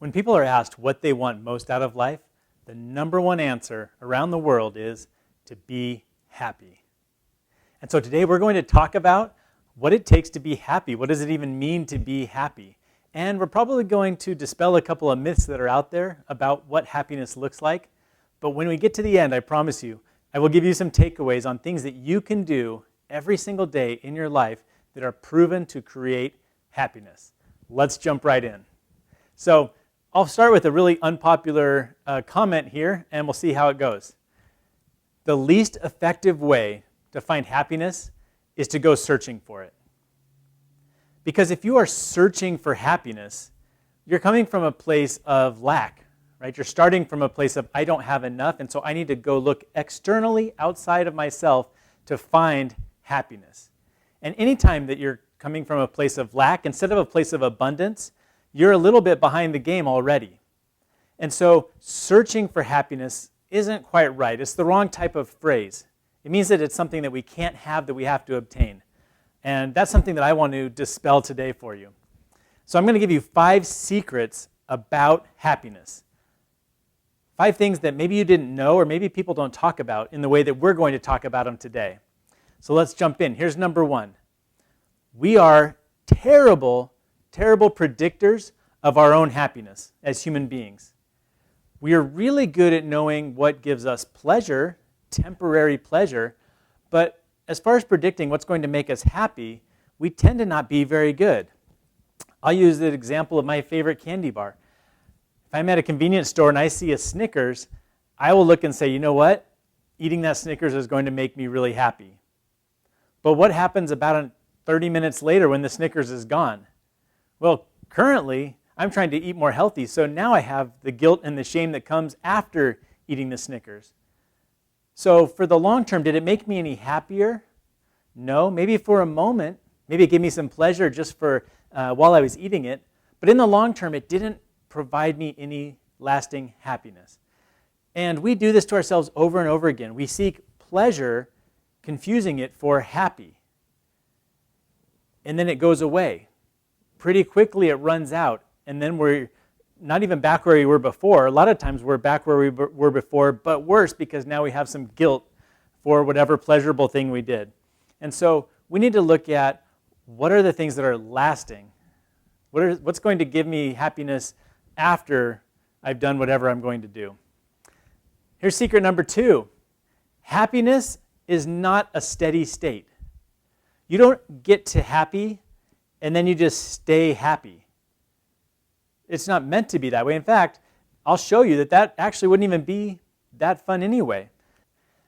When people are asked what they want most out of life, the number one answer around the world is to be happy. And so today we're going to talk about what it takes to be happy. What does it even mean to be happy? And we're probably going to dispel a couple of myths that are out there about what happiness looks like. But when we get to the end, I promise you, I will give you some takeaways on things that you can do every single day in your life that are proven to create happiness. Let's jump right in. So I'll start with a really unpopular comment here, and we'll see how it goes. The least effective way to find happiness is to go searching for it. Because if you are searching for happiness, you're coming from a place of lack, right? You're starting from a place of, I don't have enough, and so I need to go look externally outside of myself to find happiness. And anytime that you're coming from a place of lack instead of a place of abundance, you're a little bit behind the game already. And so searching for happiness isn't quite right. It's the wrong type of phrase. It means that it's something that we can't have, that we have to obtain. And that's something that I want to dispel today for you. So I'm going to give you 5 secrets about happiness. 5 things that maybe you didn't know or maybe people don't talk about in the way that we're going to talk about them today. So let's jump in. Here's number 1. We are terrible predictors of our own happiness as human beings. We are really good at knowing what gives us pleasure, temporary pleasure, but as far as predicting what's going to make us happy, we tend to not be very good. I'll use the example of my favorite candy bar. If I'm at a convenience store and I see a Snickers, I will look and say, you know what? Eating that Snickers is going to make me really happy. But what happens about 30 minutes later when the Snickers is gone? Well, currently, I'm trying to eat more healthy, so now I have the guilt and the shame that comes after eating the Snickers. So for the long term, did it make me any happier? No. Maybe for a moment. Maybe it gave me some pleasure just for while I was eating it. But in the long term, it didn't provide me any lasting happiness. And we do this to ourselves over and over again. We seek pleasure, confusing it for happy. And then it goes away. Pretty quickly it runs out. And then we're not even back where we were before. A lot of times we're back where we were before, but worse because now we have some guilt for whatever pleasurable thing we did. And so we need to look at what are the things that are lasting. What's going to give me happiness after I've done whatever I'm going to do. Here's secret number 2. Happiness is not a steady state. You don't get to happy and then you just stay happy. It's not meant to be that way. In fact, I'll show you that actually wouldn't even be that fun anyway.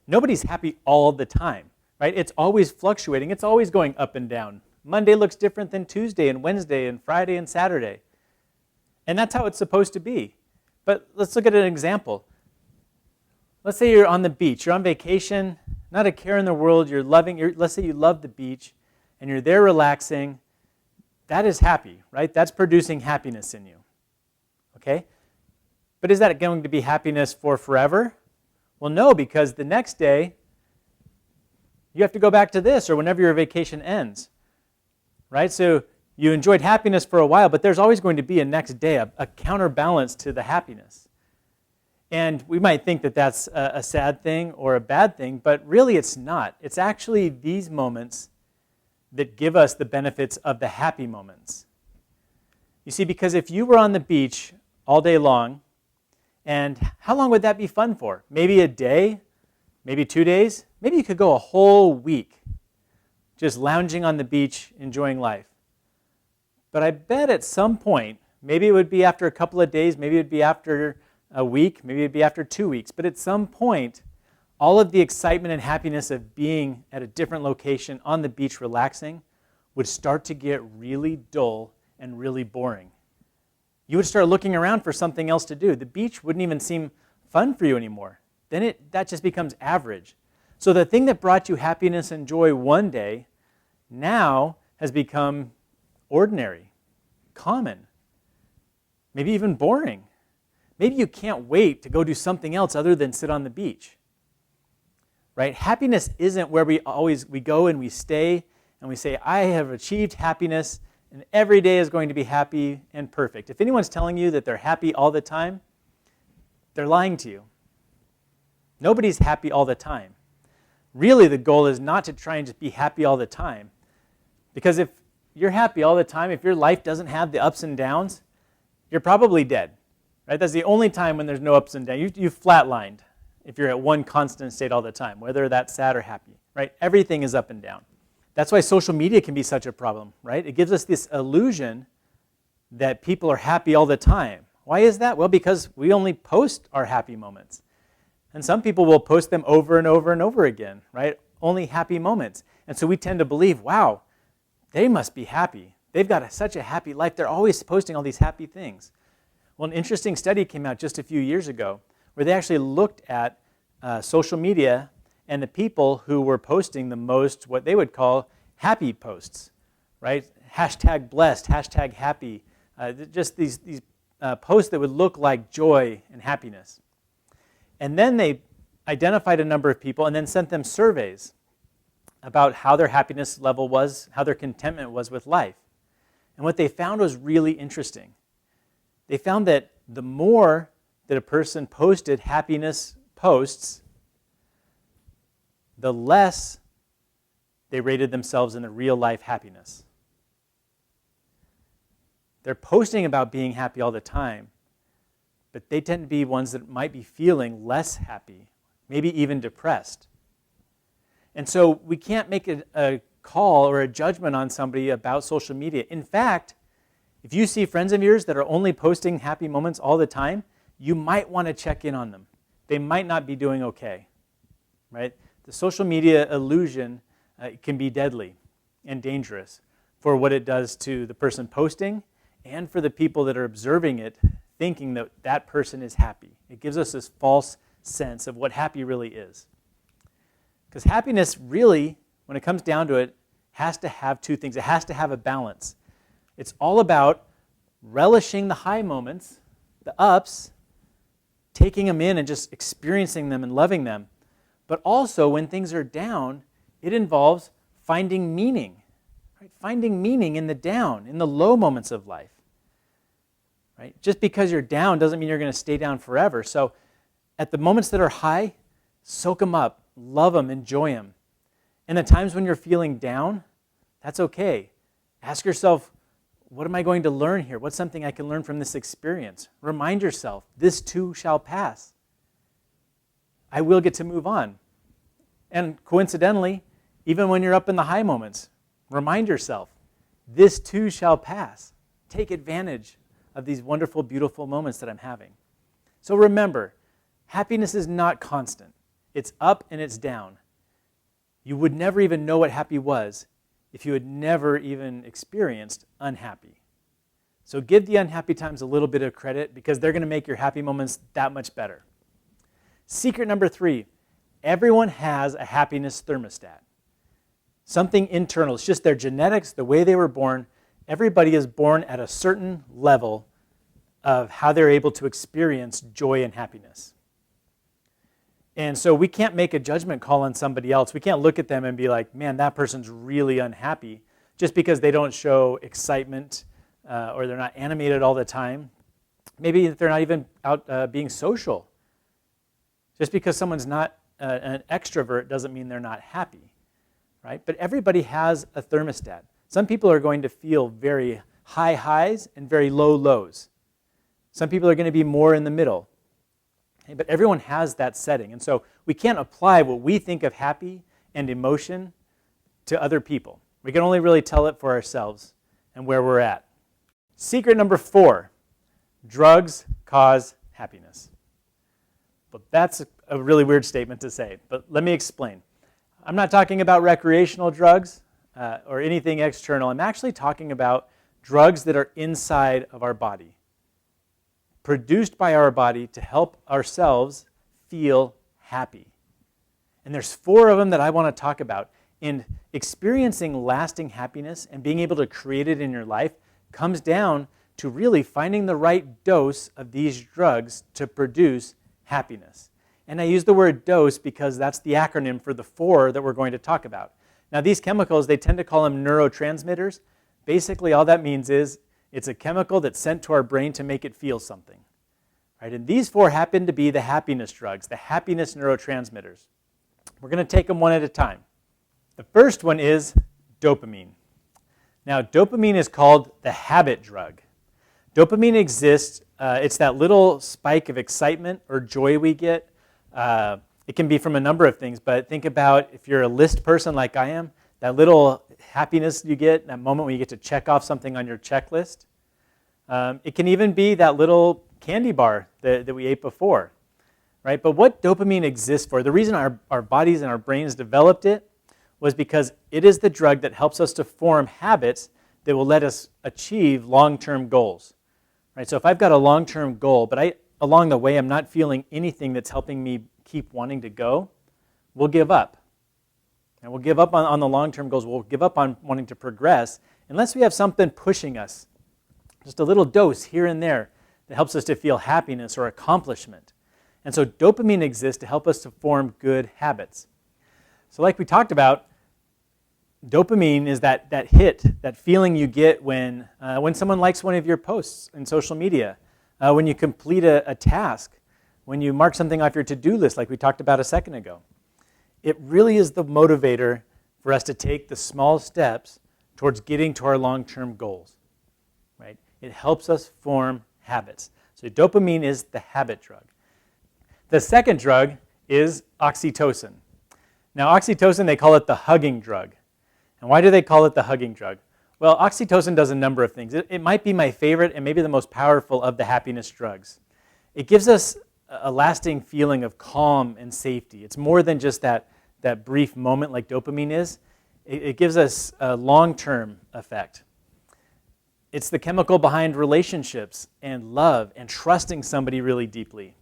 Nobody's happy all the time, right? It's always fluctuating. It's always going up and down. Monday looks different than Tuesday and Wednesday and Friday and Saturday. And that's how it's supposed to be. But let's look at an example. Let's say you're on the beach. You're on vacation, not a care in the world. Let's say you love the beach and you're there relaxing. That is happy, right? That's producing happiness in you. Okay? But is that going to be happiness for forever? Well, no, because the next day, you have to go back to this or whenever your vacation ends. Right? So you enjoyed happiness for a while, but there's always going to be a next day, a counterbalance to the happiness. And we might think that that's a sad thing or a bad thing, but really it's not. It's actually these moments that give us the benefits of the happy moments. You see, because if you were on the beach all day long, and how long would that be fun for? Maybe a day, maybe 2 days, maybe you could go a whole week just lounging on the beach, enjoying life. But I bet at some point, maybe it would be after a couple of days, maybe it would be after a week, maybe it would be after 2 weeks, but at some point, all of the excitement and happiness of being at a different location on the beach relaxing would start to get really dull and really boring. You would start looking around for something else to do. The beach wouldn't even seem fun for you anymore. Then that just becomes average. So the thing that brought you happiness and joy one day now has become ordinary, common, maybe even boring. Maybe you can't wait to go do something else other than sit on the beach. Right? Happiness isn't where we go and we stay and we say, I have achieved happiness and every day is going to be happy and perfect. If anyone's telling you that they're happy all the time, they're lying to you. Nobody's happy all the time. Really, the goal is not to try and just be happy all the time. Because if you're happy all the time, if your life doesn't have the ups and downs, you're probably dead. Right? That's the only time when there's no ups and downs. You've flatlined if you're at one constant state all the time, whether that's sad or happy. Right? Everything is up and down. That's why social media can be such a problem. Right? It gives us this illusion that people are happy all the time. Why is that? Well, because we only post our happy moments. And some people will post them over and over and over again, right? Only happy moments. And so we tend to believe, wow, they must be happy. They've got such a happy life. They're always posting all these happy things. Well, an interesting study came out just a few years ago where they actually looked at social media and the people who were posting the most what they would call happy posts, right? Hashtag blessed, hashtag happy, just these posts that would look like joy and happiness. And then they identified a number of people and then sent them surveys about how their happiness level was, how their contentment was with life. And what they found was really interesting. They found that the more that a person posted happiness posts, the less they rated themselves in the real life happiness. They're posting about being happy all the time, but they tend to be ones that might be feeling less happy, maybe even depressed. And so we can't make a call or a judgment on somebody about social media. In fact, if you see friends of yours that are only posting happy moments all the time, you might want to check in on them. They might not be doing okay, right? The social media illusion can be deadly and dangerous for what it does to the person posting and for the people that are observing it, thinking that that person is happy. It gives us this false sense of what happy really is. Because happiness really, when it comes down to it, has to have two things. It has to have a balance. It's all about relishing the high moments, the ups, taking them in and just experiencing them and loving them. But also, when things are down, it involves finding meaning. Right? Finding meaning in the down, in the low moments of life. Right? Just because you're down doesn't mean you're going to stay down forever. So at the moments that are high, soak them up, love them, enjoy them. And the times when you're feeling down, that's okay. Ask yourself, what am I going to learn here? What's something I can learn from this experience? Remind yourself, this too shall pass. I will get to move on. And coincidentally, even when you're up in the high moments, remind yourself, this too shall pass. Take advantage of these wonderful, beautiful moments that I'm having. So remember, happiness is not constant. It's up and it's down. You would never even know what happy was if you had never even experienced unhappy. So give the unhappy times a little bit of credit because they're going to make your happy moments that much better. Secret number 3, everyone has a happiness thermostat. Something internal. It's just their genetics, the way they were born. Everybody is born at a certain level of how they're able to experience joy and happiness. And so we can't make a judgment call on somebody else. We can't look at them and be like, man, that person's really unhappy just because they don't show excitement or they're not animated all the time. Maybe they're not even out being social. Just because someone's not an extrovert doesn't mean they're not happy, right? But everybody has a thermostat. Some people are going to feel very high highs and very low lows. Some people are going to be more in the middle. But everyone has that setting. And so we can't apply what we think of happy and emotion to other people. We can only really tell it for ourselves and where we're at. Secret number 4, drugs cause happiness. But that's a really weird statement to say. But let me explain. I'm not talking about recreational drugs or anything external. I'm actually talking about drugs that are inside of our body, produced by our body to help ourselves feel happy. And there's 4 of them that I want to talk about. And experiencing lasting happiness and being able to create it in your life comes down to really finding the right dose of these drugs to produce happiness. And I use the word dose because that's the acronym for the 4 that we're going to talk about. Now these chemicals, they tend to call them neurotransmitters. Basically, all that means is it's a chemical that's sent to our brain to make it feel something. Right? And these four happen to be the happiness drugs, the happiness neurotransmitters. We're going to take them one at a time. The first one is dopamine. Now, dopamine is called the habit drug. Dopamine exists, it's that little spike of excitement or joy we get. It can be from a number of things, but think about if you're a list person like I am, that little happiness you get, that moment when you get to check off something on your checklist. It can even be that little candy bar that we ate before, right? But what dopamine exists for, the reason our bodies and our brains developed it was because it is the drug that helps us to form habits that will let us achieve long-term goals. Right? So if I've got a long-term goal, but along the way I'm not feeling anything that's helping me keep wanting to go, we'll give up. And we'll give up on the long-term goals. We'll give up on wanting to progress unless we have something pushing us. Just a little dose here and there that helps us to feel happiness or accomplishment. And so dopamine exists to help us to form good habits. So like we talked about, dopamine is that hit, that feeling you get when someone likes one of your posts in social media, when you complete a task, when you mark something off your to-do list like we talked about a second ago. It really is the motivator for us to take the small steps towards getting to our long-term goals. Right? It helps us form habits. So dopamine is the habit drug. The second drug is oxytocin. Now oxytocin, they call it the hugging drug. And why do they call it the hugging drug? Well, oxytocin does a number of things. It might be my favorite and maybe the most powerful of the happiness drugs. It gives us a lasting feeling of calm and safety. It's more than just that brief moment like dopamine is. It gives us a long-term effect. It's the chemical behind relationships and love and trusting somebody really deeply.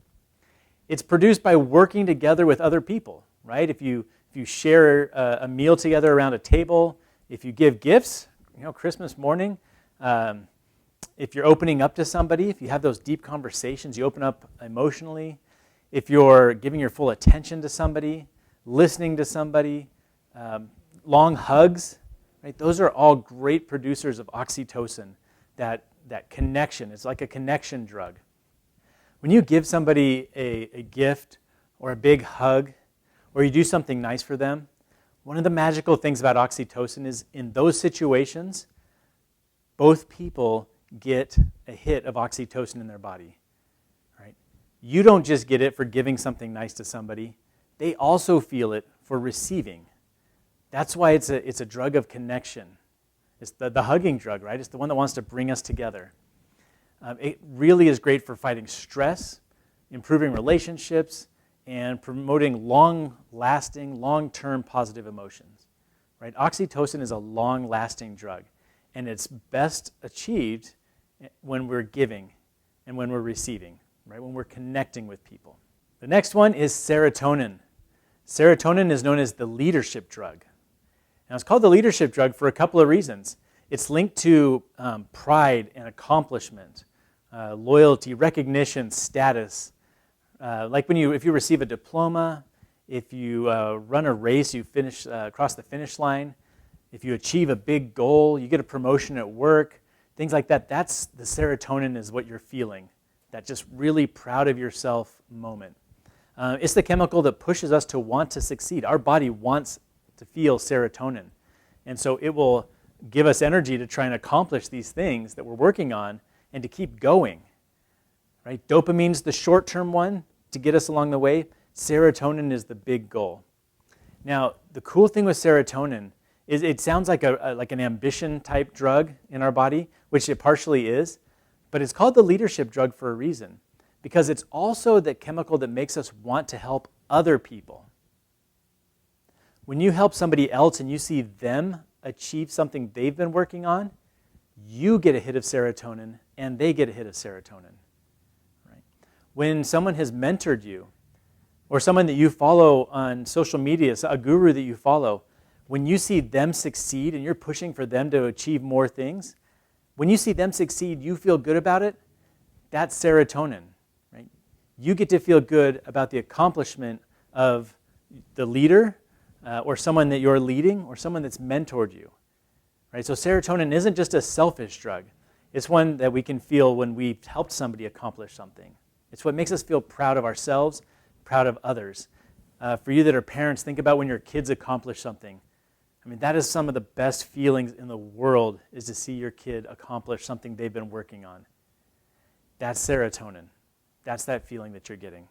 It's produced by working together with other people, right? If you share a meal together around a table, if you give gifts, Christmas morning, if you're opening up to somebody, if you have those deep conversations, you open up emotionally, if you're giving your full attention to somebody, listening to somebody, long hugs, right? Those are all great producers of oxytocin, that connection. It's like a connection drug. When you give somebody a gift or a big hug, or you do something nice for them, one of the magical things about oxytocin is in those situations, both people get a hit of oxytocin in their body. Right? You don't just get it for giving something nice to somebody. They also feel it for receiving. That's why it's a drug of connection. It's the hugging drug, right? It's the one that wants to bring us together. It really is great for fighting stress, improving relationships, and promoting long-lasting, long-term positive emotions. Right? Oxytocin is a long-lasting drug, and it's best achieved when we're giving and when we're receiving, right? When we're connecting with people. The next one is serotonin. Serotonin is known as the leadership drug. Now, it's called the leadership drug for a couple of reasons. It's linked to pride and accomplishment, loyalty, recognition, status. Like if you receive a diploma, if you run a race, you cross the finish line, if you achieve a big goal, you get a promotion at work, things like that. That's the serotonin is what you're feeling, that just really proud of yourself moment. It's the chemical that pushes us to want to succeed. Our body wants to feel serotonin. And so it will give us energy to try and accomplish these things that we're working on and to keep going. Right? Dopamine's the short-term one to get us along the way. Serotonin is the big goal. Now, the cool thing with serotonin is it sounds like an ambition-type drug in our body, which it partially is, but it's called the leadership drug for a reason, because it's also the chemical that makes us want to help other people. When you help somebody else and you see them achieve something they've been working on, you get a hit of serotonin and they get a hit of serotonin. Right? When someone has mentored you, or someone that you follow on social media, a guru that you follow, when you see them succeed and you're pushing for them to achieve more things, when you see them succeed, you feel good about it, that's serotonin. Right? You get to feel good about the accomplishment of the leader or someone that you're leading or someone that's mentored you. right? So serotonin isn't just a selfish drug. It's one that we can feel when we've helped somebody accomplish something. It's what makes us feel proud of ourselves, proud of others. For you that are parents, think about when your kids accomplish something. I mean, that is some of the best feelings in the world, is to see your kid accomplish something they've been working on. That's serotonin. That's that feeling that you're getting.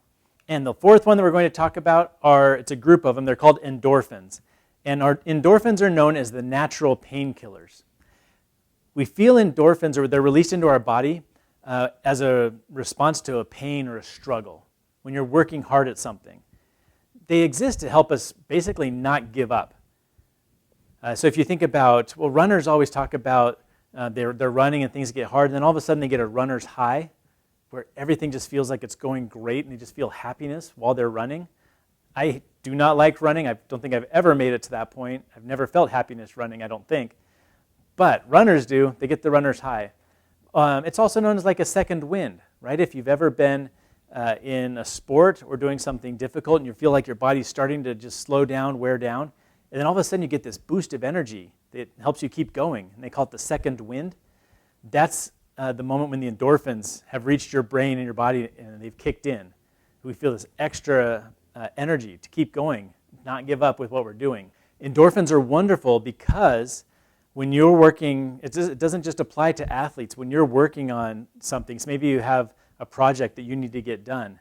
And the fourth one that we're going to talk about it's a group of them. They're called endorphins. And our endorphins are known as the natural painkillers. We feel endorphins, or they're released into our body as a response to a pain or a struggle. When you're working hard at something, they exist to help us basically not give up. So if you think about, well, runners always talk about they're running and things get hard, and then all of a sudden they get a runner's high, where everything just feels like it's going great, and they just feel happiness while they're running. I do not like running. I don't think I've ever made it to that point. I've never felt happiness running, I don't think. But runners do. They get the runner's high. It's also known as like a second wind, right? If you've ever been in a sport or doing something difficult and you feel like your body's starting to just slow down, wear down, and then all of a sudden you get this boost of energy that helps you keep going, and they call it the second wind. That's the moment when the endorphins have reached your brain and your body and they've kicked in. We feel this extra energy to keep going, not give up with what we're doing. Endorphins are wonderful because when you're working, it doesn't just apply to athletes. When you're working on something, so maybe you have a project that you need to get done,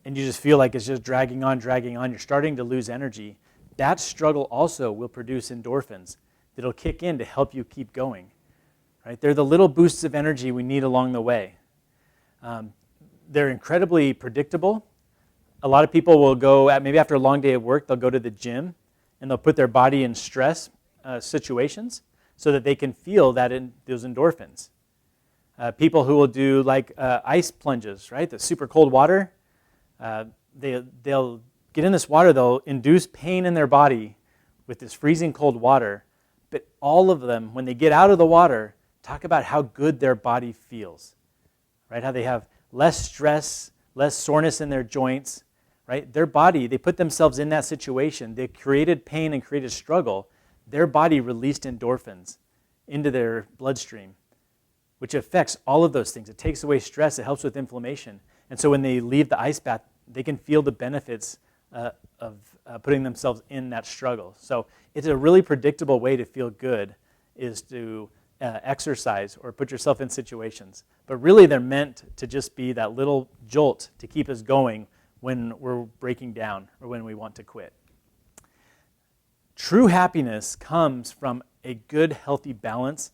and you just feel like it's just dragging on, you're starting to lose energy, that struggle also will produce endorphins that'll kick in to help you keep going. Right? They're the little boosts of energy we need along the way. They're incredibly predictable. A lot of people will go, maybe after a long day of work, they'll go to the gym, and they'll put their body in stress situations, so that they can feel those endorphins. People who will do like ice plunges, right? The super cold water, they'll get in this water, they'll induce pain in their body with this freezing cold water, but all of them, when they get out of the water, talk about how good their body feels, right? How they have less stress, less soreness in their joints, right? Their body, they put themselves in that situation, they created pain and created struggle, their body released endorphins into their bloodstream, which affects all of those things. It takes away stress, it helps with inflammation. And so when they leave the ice bath, they can feel the benefits of putting themselves in that struggle. So it's a really predictable way to feel good, is to exercise or put yourself in situations. But really they're meant to just be that little jolt to keep us going when we're breaking down or when we want to quit. True happiness comes from a good, healthy balance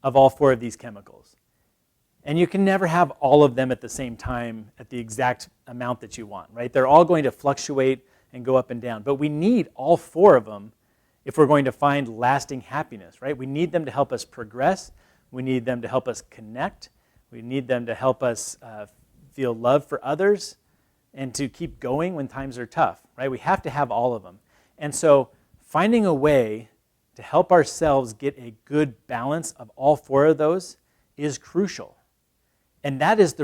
of all four of these chemicals. And you can never have all of them at the same time at the exact amount that you want, right? They're all going to fluctuate and go up and down. But we need all four of them if we're going to find lasting happiness, right? We need them to help us progress. We need them to help us connect. We need them to help us feel love for others and to keep going when times are tough, right? We have to have all of them. And so finding a way to help ourselves get a good balance of all four of those is crucial. And that is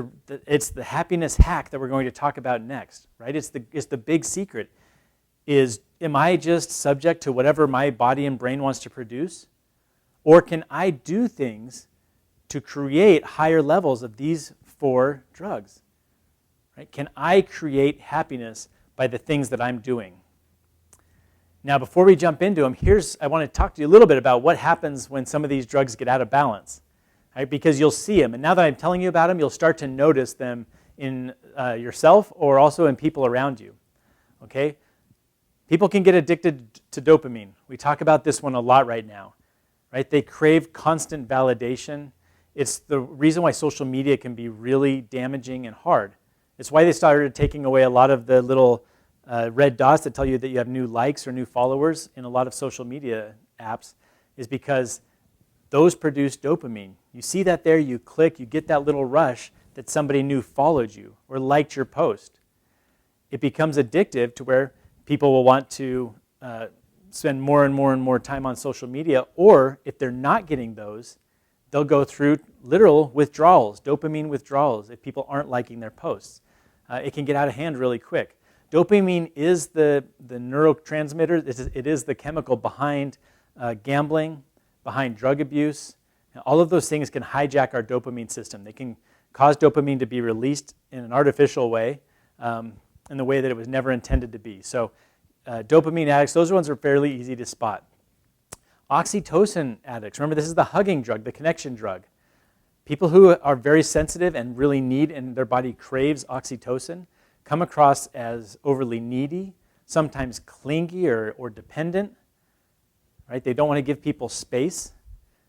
it's the happiness hack that we're going to talk about next, right? It's the big secret is, am I just subject to whatever my body and brain wants to produce? Or can I do things to create higher levels of these four drugs? Right? Can I create happiness by the things that I'm doing? Now, before we jump into them, I want to talk to you a little bit about what happens when some of these drugs get out of balance. Right? Because you'll see them, and now that I'm telling you about them, you'll start to notice them in yourself or also in people around you. Okay? People can get addicted to dopamine. We talk about this one a lot right now. Right? They crave constant validation. It's the reason why social media can be really damaging and hard. It's why they started taking away a lot of the little red dots that tell you that you have new likes or new followers in a lot of social media apps, is because those produce dopamine. You see that there, you click, you get that little rush that somebody new followed you or liked your post. It becomes addictive to where people will want to spend more and more and more time on social media, or if they're not getting those, they'll go through literal withdrawals, dopamine withdrawals, if people aren't liking their posts. It can get out of hand really quick. Dopamine is the neurotransmitter. It is the chemical behind gambling, behind drug abuse. All of those things can hijack our dopamine system. They can cause dopamine to be released in an artificial way, in the way that it was never intended to be. So dopamine addicts, those ones are fairly easy to spot. Oxytocin addicts, remember this is the hugging drug, the connection drug. People who are very sensitive and really need, and their body craves oxytocin, come across as overly needy, sometimes clingy or dependent, right? They don't want to give people space,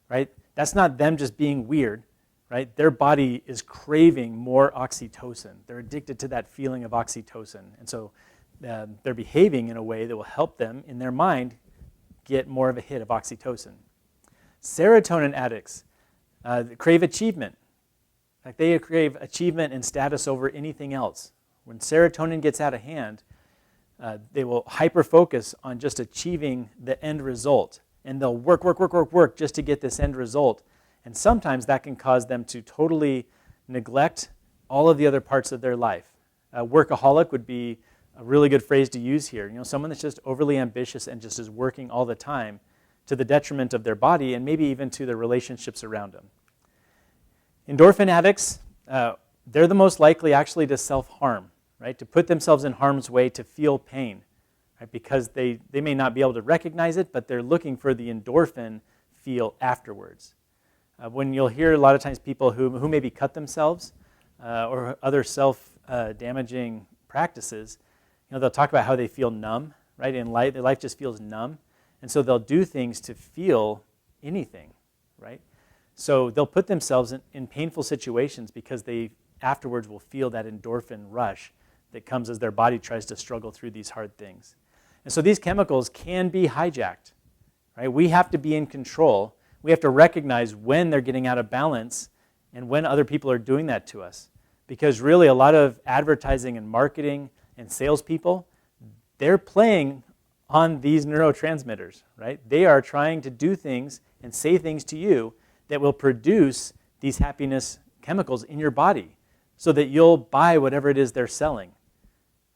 right? That's not them just being weird, right? Their body is craving more oxytocin. They're addicted to that feeling of oxytocin. And so they're behaving in a way that will help them, in their mind, get more of a hit of oxytocin. Serotonin addicts crave achievement. Like they crave achievement and status over anything else. When serotonin gets out of hand, they will hyper-focus on just achieving the end result. And they'll work just to get this end result. And sometimes that can cause them to totally neglect all of the other parts of their life. Workaholic would be a really good phrase to use here. You know, someone that's just overly ambitious and just is working all the time to the detriment of their body and maybe even to the relationships around them. Endorphin addicts, they're the most likely actually to self-harm, right? To put themselves in harm's way, to feel pain, right? Because they may not be able to recognize it, but they're looking for the endorphin feel afterwards. When you'll hear a lot of times people who maybe cut themselves or other self-damaging practices, you know, they'll talk about how they feel numb, right? In life, their life just feels numb. And so they'll do things to feel anything, right? So they'll put themselves in painful situations because they afterwards will feel that endorphin rush that comes as their body tries to struggle through these hard things. And so these chemicals can be hijacked, right? We have to be in control. We have to recognize when they're getting out of balance and when other people are doing that to us. Because really a lot of advertising and marketing and salespeople, they're playing on these neurotransmitters, right? They are trying to do things and say things to you that will produce these happiness chemicals in your body so that you'll buy whatever it is they're selling,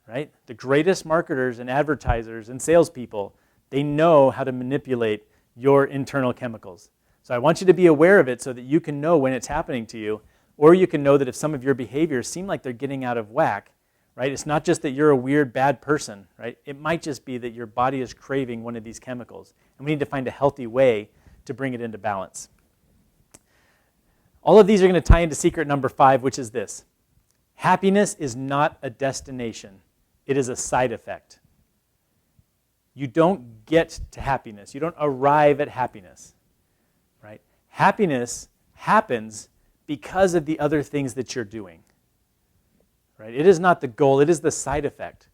right? The greatest marketers and advertisers and salespeople, they know how to manipulate your internal chemicals. So I want you to be aware of it so that you can know when it's happening to you, or you can know that if some of your behaviors seem like they're getting out of whack, right? It's not just that you're a weird, bad person, right? It might just be that your body is craving one of these chemicals, and we need to find a healthy way to bring it into balance. All of these are going to tie into secret number 5, which is this. Happiness is not a destination. It is a side effect. You don't get to happiness. You don't arrive at happiness, right? Happiness happens because of the other things that you're doing. Right? It is not the goal, it is the side effect.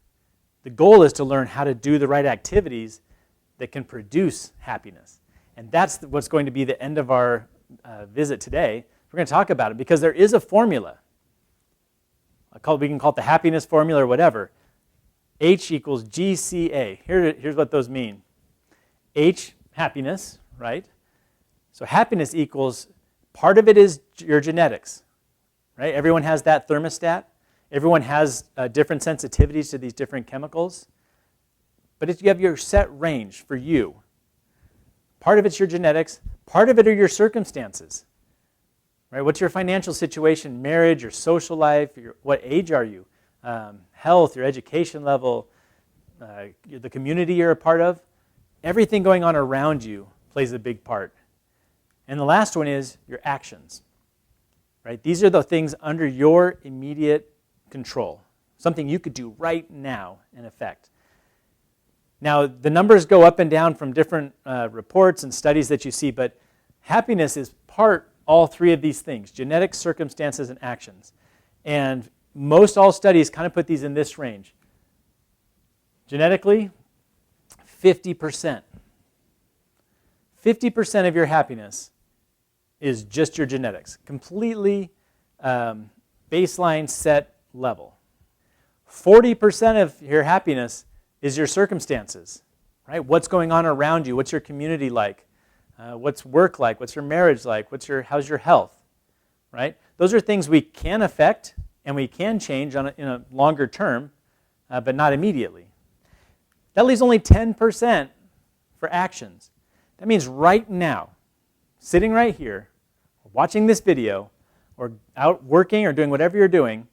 The goal is to learn how to do the right activities that can produce happiness. And that's what's going to be the end of our visit today. We're going to talk about it because there is a formula. We can call it the happiness formula or whatever. H equals GCA. Here's what those mean. H, happiness, right? So happiness equals, part of it is your genetics, right? Everyone has that thermostat. Everyone has different sensitivities to these different chemicals. But if you have your set range for you, part of it's your genetics, part of it are your circumstances. Right? What's your financial situation, marriage, your social life, what age are you, health, your education level, the community you're a part of. Everything going on around you plays a big part. And the last one is your actions. Right? These are the things under your immediate control, something you could do right now in effect. Now, the numbers go up and down from different reports and studies that you see, but happiness is part all three of these things, genetics, circumstances, and actions. And most all studies kind of put these in this range. Genetically, 50%. 50% of your happiness is just your genetics, completely baseline set level. 40% of your happiness is your circumstances, right? What's going on around you? What's your community like? What's work like? What's your marriage like? How's your health, right? Those are things we can affect and we can change in a longer term, but not immediately. That leaves only 10% for actions. That means right now, sitting right here, watching this video, or out working or doing whatever you're doing,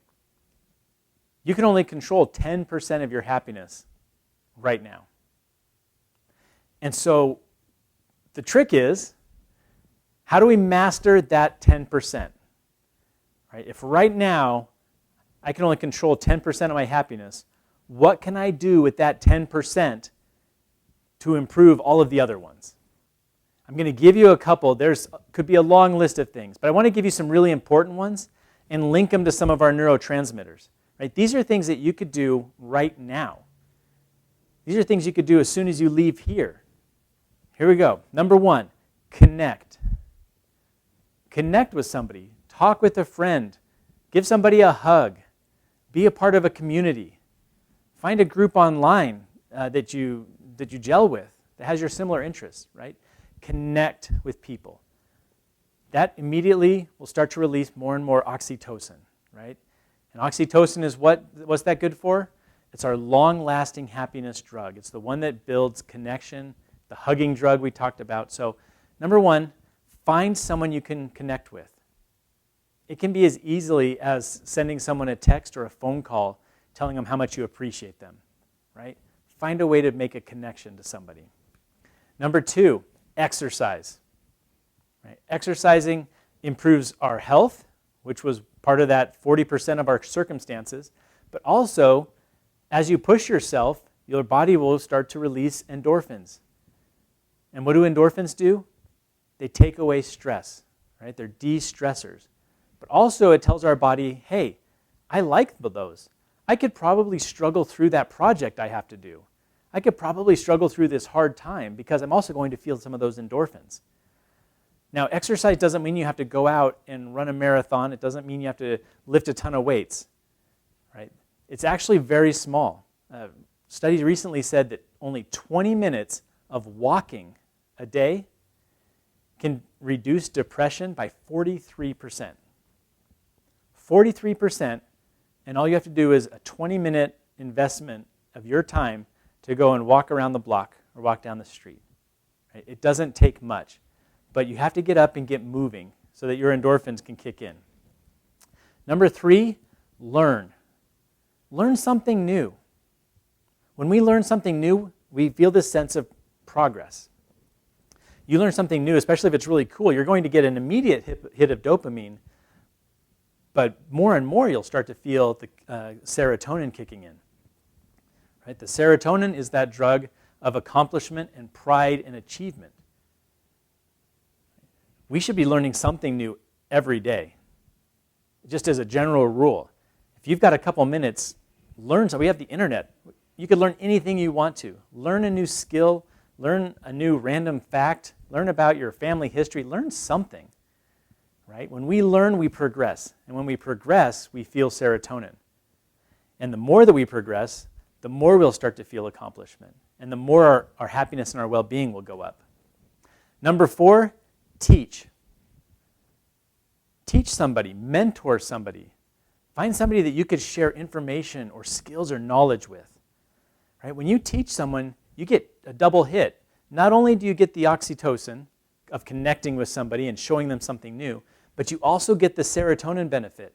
you can only control 10% of your happiness right now. And so the trick is, how do we master that 10%? Right? If right now I can only control 10% of my happiness, what can I do with that 10% to improve all of the other ones? I'm going to give you a couple. Could be a long list of things, but I want to give you some really important ones and link them to some of our neurotransmitters. Right? These are things that you could do right now. These are things you could do as soon as you leave here. Here we go. Number 1, connect. Connect with somebody. Talk with a friend. Give somebody a hug. Be a part of a community. Find a group online that you gel with that has your similar interests, right? Connect with people. That immediately will start to release more and more oxytocin, right? And oxytocin is what's that good for? It's our long-lasting happiness drug. It's the one that builds connection, the hugging drug we talked about. So, number 1, find someone you can connect with. It can be as easily as sending someone a text or a phone call telling them how much you appreciate them, right? Find a way to make a connection to somebody. Number 2, exercise. Right? Exercising improves our health, which was part of that 40% of our circumstances, but also, as you push yourself, your body will start to release endorphins. And what do endorphins do? They take away stress, right? They're de-stressors. But also it tells our body, hey, I like those. I could probably struggle through that project I have to do. I could probably struggle through this hard time because I'm also going to feel some of those endorphins. Now, exercise doesn't mean you have to go out and run a marathon. It doesn't mean you have to lift a ton of weights, right? It's actually very small. Studies recently said that only 20 minutes of walking a day can reduce depression by 43%. 43%, and all you have to do is a 20-minute investment of your time to go and walk around the block or walk down the street. Right? It doesn't take much, but you have to get up and get moving so that your endorphins can kick in. Number 3, learn. Learn something new. When we learn something new, we feel this sense of progress. You learn something new, especially if it's really cool, you're going to get an immediate hit of dopamine, but more and more you'll start to feel the serotonin kicking in. Right? The serotonin is that drug of accomplishment and pride and achievement. We should be learning something new every day, just as a general rule. If you've got a couple minutes, learn. So we have the internet. You could learn anything you want to. Learn a new skill, learn a new random fact, learn about your family history, learn something. Right? When we learn, we progress. And when we progress, we feel serotonin. And the more that we progress, the more we'll start to feel accomplishment. And the more our happiness and our well-being will go up. Number 4, teach. Teach somebody, mentor somebody. Find somebody that you could share information or skills or knowledge with. Right? When you teach someone, you get a double hit. Not only do you get the oxytocin of connecting with somebody and showing them something new, but you also get the serotonin benefit,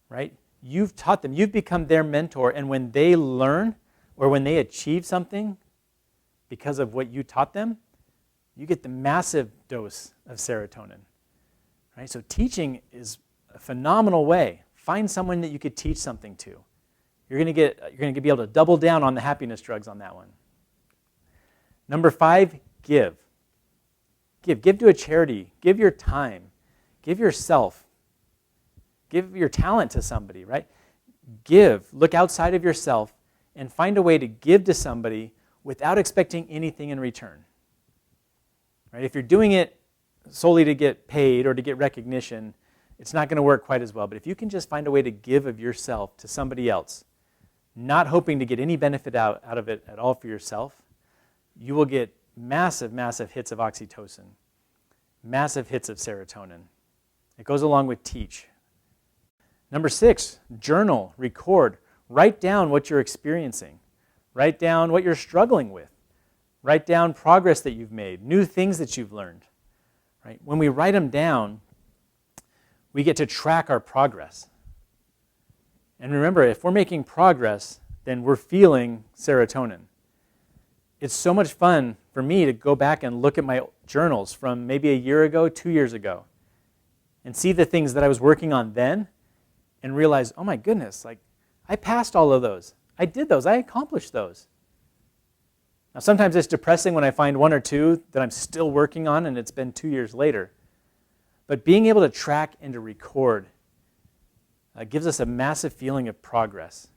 right? You've taught them, you've become their mentor, and when they learn or when they achieve something because of what you taught them, you get the massive dose of serotonin, right? So teaching is a phenomenal way. Find someone that you could teach something to. You're going to be able to double down on the happiness drugs on that one. Number 5, give. Give to a charity. Give your time. Give yourself. Give your talent to somebody, right? Give. Look outside of yourself and find a way to give to somebody without expecting anything in return. Right? If you're doing it solely to get paid or to get recognition, it's not going to work quite as well. But if you can just find a way to give of yourself to somebody else, not hoping to get any benefit out of it at all for yourself, you will get massive, massive hits of oxytocin, massive hits of serotonin. It goes along with teach. Number 6, journal, record. Write down what you're experiencing. Write down what you're struggling with. Write down progress that you've made, new things that you've learned. right? When we write them down, we get to track our progress. And remember, if we're making progress, then we're feeling serotonin. It's so much fun for me to go back and look at my journals from maybe a year ago, 2 years ago, and see the things that I was working on then and realize, oh my goodness, like I passed all of those. I did those. I accomplished those. Now, sometimes it's depressing when I find one or two that I'm still working on and it's been 2 years later. But being able to track and to record gives us a massive feeling of progress.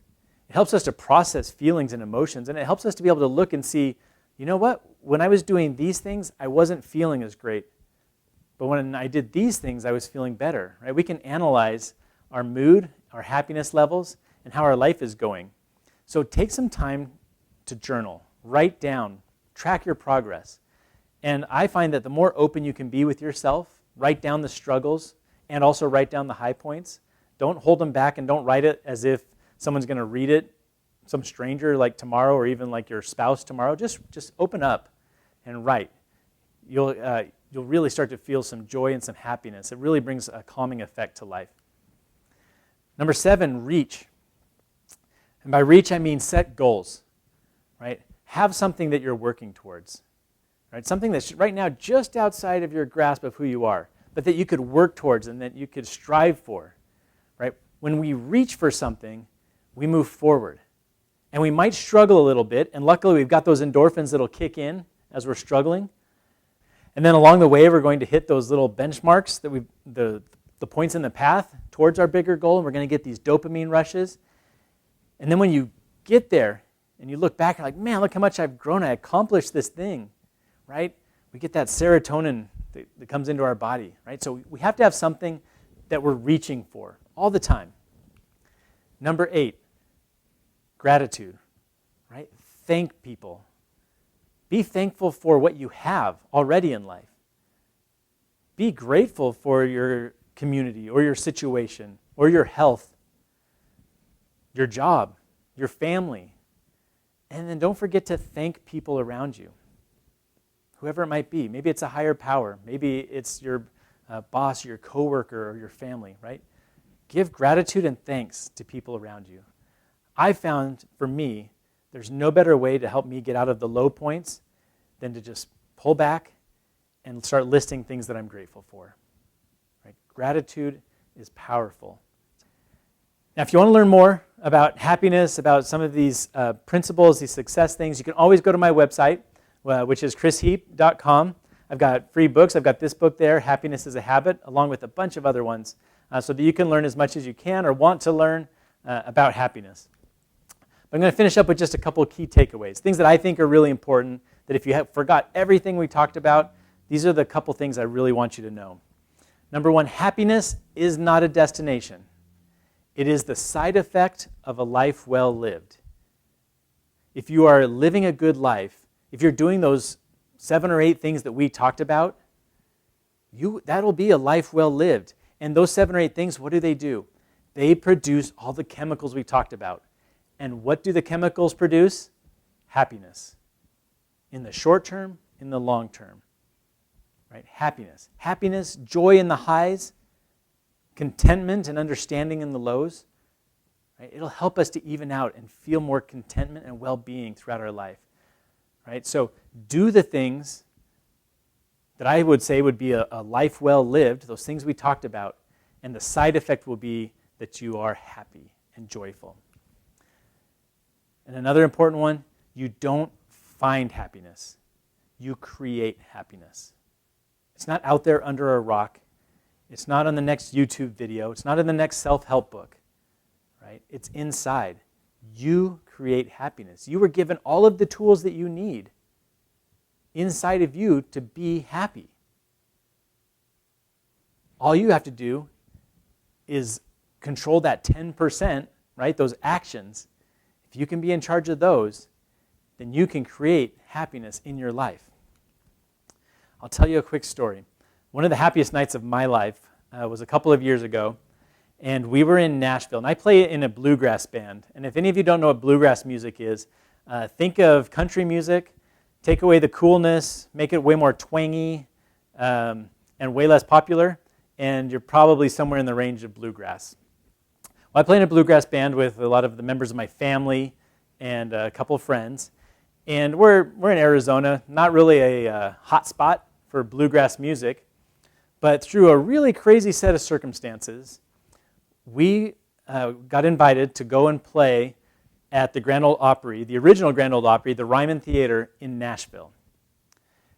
It helps us to process feelings and emotions, and it helps us to be able to look and see, you know what? When I was doing these things, I wasn't feeling as great. But when I did these things, I was feeling better. Right? We can analyze our mood, our happiness levels, and how our life is going. So take some time to journal, write down, track your progress. And I find that the more open you can be with yourself, write down the struggles, and also write down the high points. Don't hold them back and don't write it as if someone's going to read it, some stranger like tomorrow or even like your spouse tomorrow. Just open up and write. You'll really start to feel some joy and some happiness. It really brings a calming effect to life. Number 7, reach. And by reach, I mean set goals, right? Have something that you're working towards, right? Something that's right now just outside of your grasp of who you are, but that you could work towards and that you could strive for, right? When we reach for something, we move forward. And we might struggle a little bit, and luckily we've got those endorphins that'll kick in as we're struggling. And then along the way, we're going to hit those little benchmarks, that the points in the path towards our bigger goal, and we're going to get these dopamine rushes. And then when you get there and you look back, you're like, man, look how much I've grown. I accomplished this thing, right? We get that serotonin that comes into our body, right? So we have to have something that we're reaching for all the time. Number 8, gratitude, right? Thank people. Be thankful for what you have already in life. Be grateful for your community or your situation or your health, your job, your family. And then don't forget to thank people around you, whoever it might be. Maybe it's a higher power. Maybe it's your boss, or your coworker, or your family, right? Give gratitude and thanks to people around you. I found, for me, there's no better way to help me get out of the low points than to just pull back and start listing things that I'm grateful for. Right? Gratitude is powerful. Now, if you want to learn more about happiness, about some of these principles, these success things, you can always go to my website, which is chrisheap.com. I've got free books. I've got this book there, Happiness is a Habit, along with a bunch of other ones, so that you can learn as much as you can or want to learn about happiness. But I'm going to finish up with just a couple of key takeaways, things that I think are really important, that if you forgot everything we talked about, these are the couple things I really want you to know. Number 1, happiness is not a destination. It is the side effect of a life well lived. If you are living a good life, if you're doing those 7 or 8 things that we talked about, that'll be a life well lived. And those 7 or 8 things, what do? They produce all the chemicals we talked about. And what do the chemicals produce? Happiness. In the short term, in the long term. Right? Happiness. Happiness, joy in the highs, contentment and understanding in the lows. Right? It'll help us to even out and feel more contentment and well-being throughout our life. Right? So do the things that I would say would be a life well lived, those things we talked about, and the side effect will be that you are happy and joyful. And another important one, you don't find happiness. You create happiness. It's not out there under a rock. It's not on the next YouTube video. It's not in the next self-help book. Right? It's inside. You create happiness. You were given all of the tools that you need inside of you to be happy. All you have to do is control that 10%, right? Those actions. If you can be in charge of those, then you can create happiness in your life. I'll tell you a quick story. One of the happiest nights of my life was a couple of years ago, and we were in Nashville, and I play in a bluegrass band. And if any of you don't know what bluegrass music is, think of country music, take away the coolness, make it way more twangy, and way less popular, and you're probably somewhere in the range of bluegrass. Well, I play in a bluegrass band with a lot of the members of my family and a couple of friends, and we're in Arizona, not really a hot spot for bluegrass music, but through a really crazy set of circumstances, we got invited to go and play at the Grand Ole Opry, the original Grand Ole Opry, the Ryman Theater in Nashville.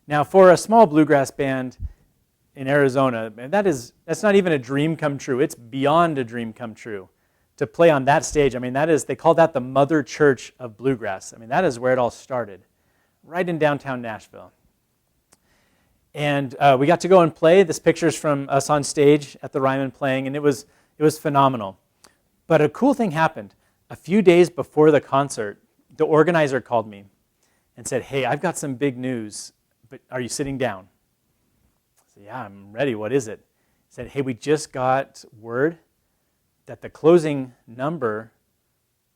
Now, for a small bluegrass band in Arizona, that's not even a dream come true. It's beyond a dream come true to play on that stage. I mean, they call that the mother church of bluegrass. I mean, that is where it all started, right in downtown Nashville. And we got to go and play. This picture's from us on stage at the Ryman playing, and it was phenomenal. But a cool thing happened. A few days before the concert, the organizer called me and said, "Hey, I've got some big news, but are you sitting down?" I said, "Yeah, I'm ready. What is it?" He said, "Hey, we just got word that the closing number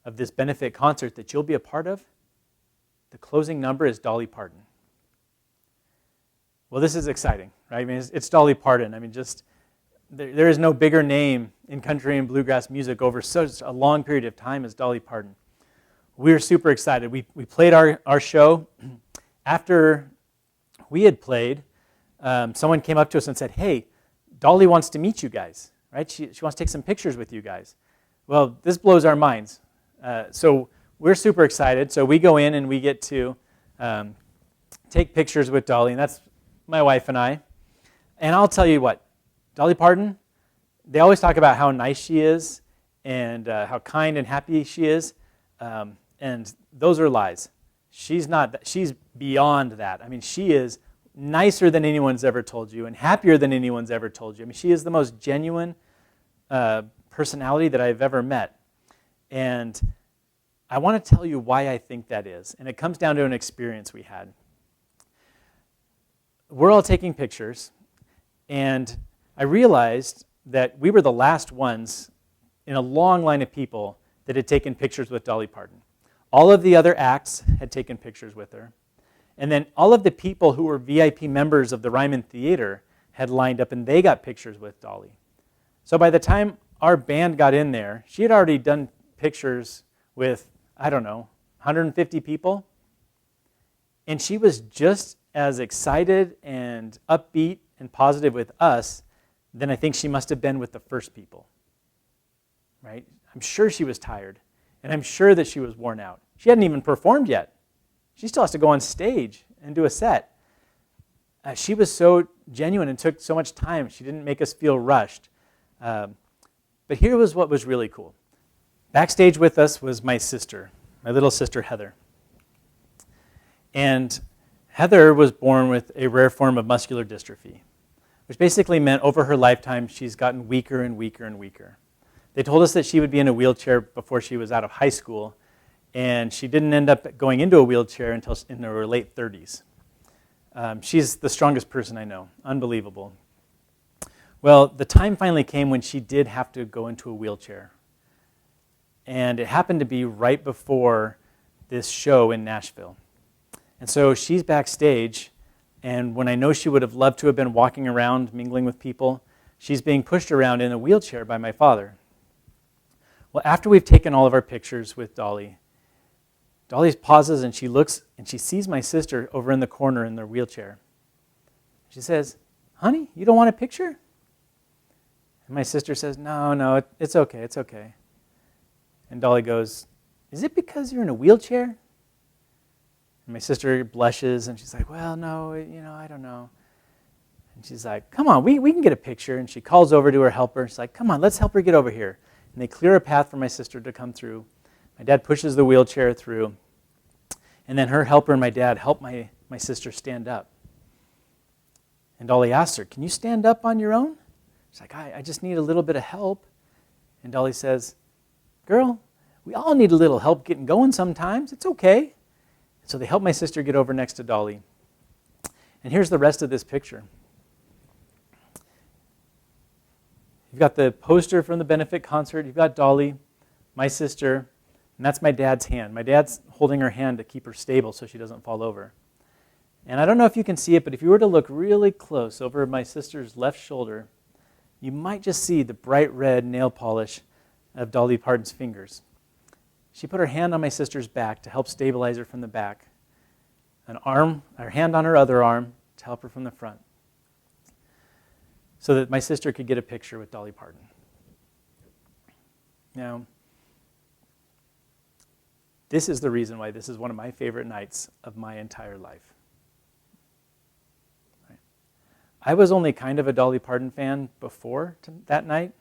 of this benefit concert that you'll be a part of, the closing number is Dolly Parton." Well, this is exciting, right? I mean, it's Dolly Parton. I mean, just there is no bigger name in country and bluegrass music over such a long period of time as Dolly Parton. We were super excited. We played our show. After we had played, someone came up to us and said, "Hey, Dolly wants to meet you guys, right? She wants to take some pictures with you guys." Well, this blows our minds. So we're super excited. So we go in and we get to take pictures with Dolly, and that's my wife and I. And I'll tell you what, Dolly Parton, they always talk about how nice she is and how kind and happy she is, and those are lies. She's not. She's beyond that. I mean, she is nicer than anyone's ever told you and happier than anyone's ever told you. I mean, she is the most genuine personality that I've ever met. And I want to tell you why I think that is. And it comes down to an experience we had. We're all taking pictures, and I realized that we were the last ones in a long line of people that had taken pictures with Dolly Parton. All of the other acts had taken pictures with her. And then all of the people who were VIP members of the Ryman Theater had lined up, and they got pictures with Dolly. So by the time our band got in there, she had already done pictures with, 150 people. And she was just as excited and upbeat and positive with us than I think she must have been with the first people, right? I'm sure she was tired, and I'm sure that she was worn out. She hadn't even performed yet. She still has to go on stage and do a set. She was so genuine and took so much time. She didn't make us feel rushed. But here was what was really cool. Backstage with us was my sister, my little sister Heather. And Heather was born with a rare form of muscular dystrophy, which basically meant over her lifetime she's gotten weaker and weaker and weaker. They told us that she would be in a wheelchair before she was out of high school, and she didn't end up going into a wheelchair until in her late 30s. She's the strongest person I know. Unbelievable. Well, the time finally came when she did have to go into a wheelchair. And it happened to be right before this show in Nashville. And so she's backstage, and when I know she would have loved to have been walking around, mingling with people, she's being pushed around in a wheelchair by my father. Well, after we've taken all of our pictures with Dolly, Dolly pauses and she looks and she sees my sister over in the corner in their wheelchair. She says, "Honey, you don't want a picture?" And my sister says, No, it's okay, it's okay. And Dolly goes, "Is it because you're in a wheelchair?" And my sister blushes and she's like, "Well, no, I don't know." And she's like, "Come on, we can get a picture." And she calls over to her helper. She's like, "Come on, let's help her get over here." And they clear a path for my sister to come through. My dad pushes the wheelchair through. And then her helper and my dad help my sister stand up. And Dolly asks her, "Can you stand up on your own?" She's like, I just need a little bit of help." And Dolly says, "Girl, we all need a little help getting going sometimes. It's okay." And so they help my sister get over next to Dolly. And here's the rest of this picture. You've got the poster from the benefit concert. You've got Dolly, my sister, and that's my dad's hand. My dad's holding her hand to keep her stable so she doesn't fall over. And I don't know if you can see it, but if you were to look really close over my sister's left shoulder, you might just see the bright red nail polish of Dolly Parton's fingers. She put her hand on my sister's back to help stabilize her from the back, her hand on her other arm to help her from the front, so that my sister could get a picture with Dolly Parton. Now, this is the reason why this is one of my favorite nights of my entire life. Right? I was only kind of a Dolly Parton fan before that night,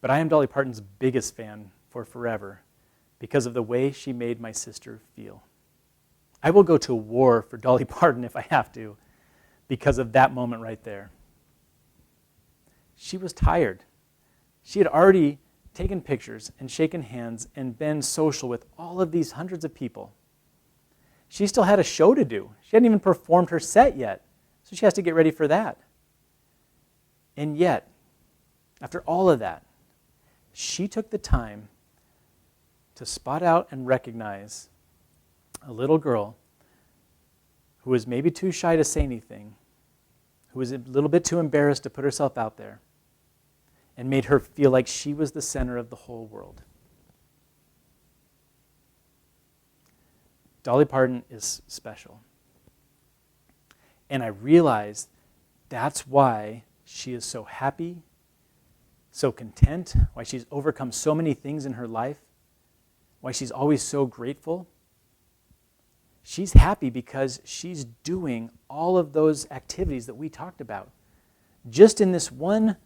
but I am Dolly Parton's biggest fan for forever because of the way she made my sister feel. I will go to war for Dolly Parton if I have to because of that moment right there. She was tired. She had already taken pictures and shaken hands and been social with all of these hundreds of people. She still had a show to do. She hadn't even performed her set yet, so she has to get ready for that. And yet, after all of that, she took the time to spot out and recognize a little girl who was maybe too shy to say anything, who was a little bit too embarrassed to put herself out there, and made her feel like she was the center of the whole world. Dolly Parton is special. And I realized that's why she is so happy, so content, why she's overcome so many things in her life, why she's always so grateful. She's happy because she's doing all of those activities that we talked about. Just in this one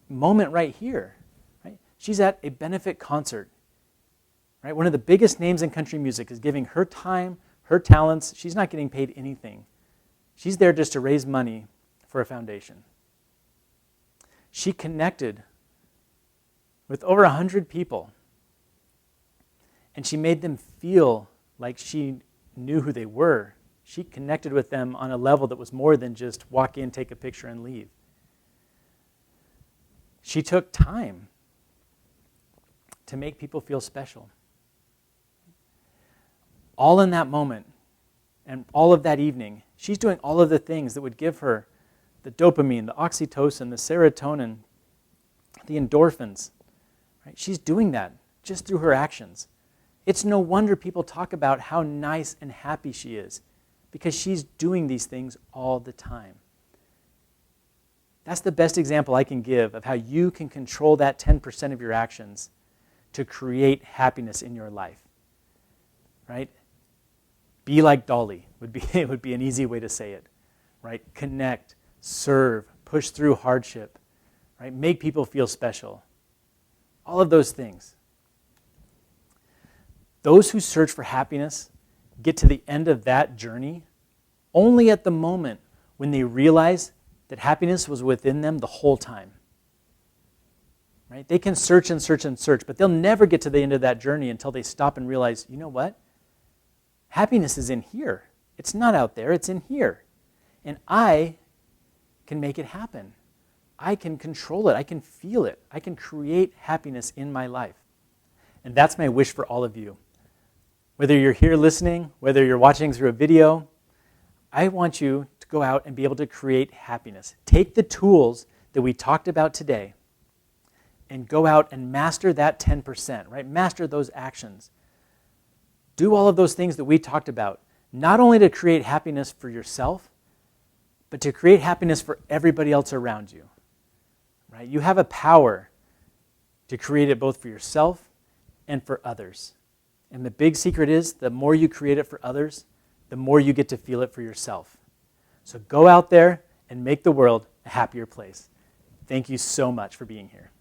moment right here, right? She's at a benefit concert, right? One of the biggest names in country music is giving her time, her talents. She's not getting paid anything. She's there just to raise money for a foundation. She connected with over 100 people, and she made them feel like she knew who they were. She connected with them on a level that was more than just walk in, take a picture, and leave. She took time to make people feel special. All in that moment and all of that evening, she's doing all of the things that would give her the dopamine, the oxytocin, the serotonin, the endorphins. Right? She's doing that just through her actions. It's no wonder people talk about how nice and happy she is, because she's doing these things all the time. That's the best example I can give of how you can control that 10% of your actions to create happiness in your life. Right? Be like Dolly would be an easy way to say it. Right? Connect, serve, push through hardship, right? Make people feel special. All of those things. Those who search for happiness get to the end of that journey only at the moment when they realize that happiness was within them the whole time. Right? They can search and search and search, but they'll never get to the end of that journey until they stop and realize, you know what? Happiness is in here. It's not out there, it's in here. And I can make it happen. I can control it. I can feel it. I can create happiness in my life. And that's my wish for all of you. Whether you're here listening, whether you're watching through a video, I want you to go out and be able to create happiness. Take the tools that we talked about today and go out and master that 10%, right? Master those actions. Do all of those things that we talked about, not only to create happiness for yourself, but to create happiness for everybody else around you. Right? You have a power to create it both for yourself and for others. And the big secret is, the more you create it for others, the more you get to feel it for yourself. So go out there and make the world a happier place. Thank you so much for being here.